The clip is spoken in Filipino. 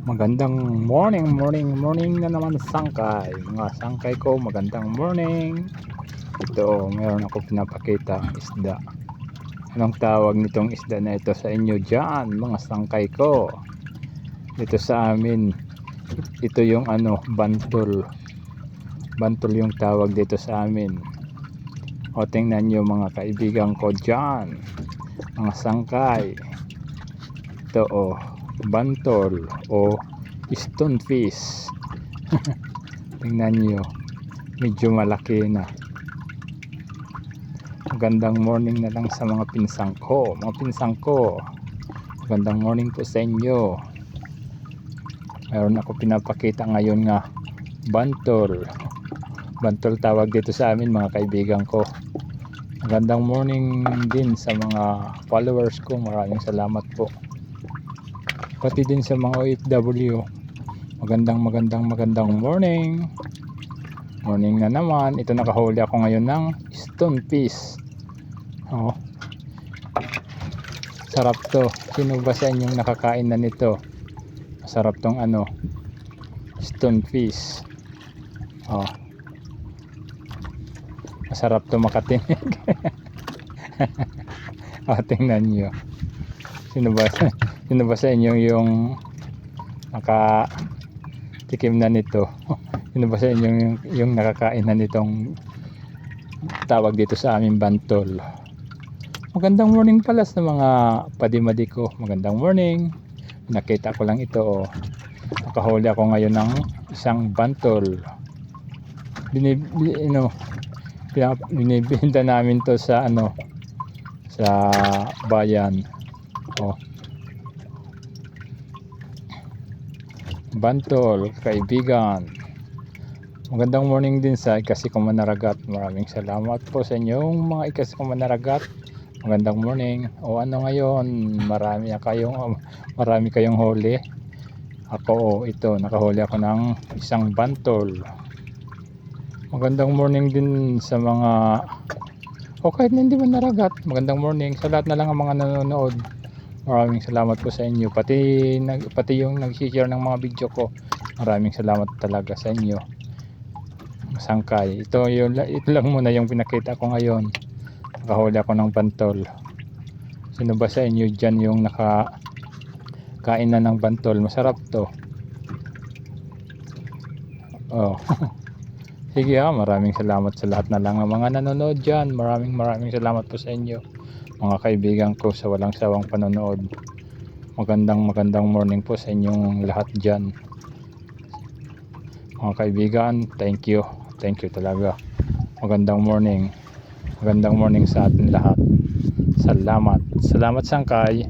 Magandang morning na naman sangkay. Mga sangkay ko, magandang morning. Ito, meron ako pinapakita isda. Anong tawag nitong isda na ito sa inyo dyan, mga sangkay ko? Dito sa amin, ito yung bantol. Bantol yung tawag dito sa amin. O tingnan nyo mga kaibigan ko dyan, mga sangkay. Ito bantol o stonefish. Tingnan nyo, medyo malaki na. Magandang morning na lang sa mga pinsang ko. Magandang morning po sa inyo. Mayroon ako pinapakita ngayon nga bantol. Bantol tawag dito sa amin, mga kaibigan ko. Magandang morning din sa mga followers ko. Maraming salamat po. Pati din sa mga OFW. Magandang morning. Morning na naman. Ito, nakahuli ako ngayon ng stonefish. Sarap to. Sino ba sa inyong nakakain na nito? Masarap tong stonefish. Masarap to makatinig. Tingnan nyo. Sino ba sa inyo yung nakatikim na nito? Sino ba sa inyo yung nakakain na nitong tawag dito sa aming bantol? Magandang morning pala sa mga padimadi ko. Magandang morning. Nakita ko lang ito. Nakahuli ako ngayon ng isang bantol. Binibenta namin to sa sa bayan. Bantol, kaibigan. Magandang morning din sa Ikasi Kong Manaragat. Maraming salamat po sa inyong mga Ikasi Kong Manaragat. Magandang morning. Ngayon, marami kayong huli. Ako ito, nakahuli ako ng isang bantol. Magandang morning din sa mga kahit na hindi man naragat. Magandang morning sa lahat na lang ang mga nanonood. Maraming salamat po sa inyo. Pati yung nag-share ng mga video ko. Maraming salamat talaga sa inyo. Masangkay. Ito lang muna yung pinakita ko ngayon. Nakahuli ako ng bantol. Sino ba sa inyo dyan yung nakakain na ng bantol? Masarap to. Sige maraming salamat sa lahat na lang ng mga nanonood dyan. Maraming salamat po sa inyo, mga kaibigan ko, sa walang sawang panonood. Magandang morning po sa inyong lahat dyan, mga kaibigan. Thank you talaga. Magandang morning sa atin lahat. Salamat sangkay.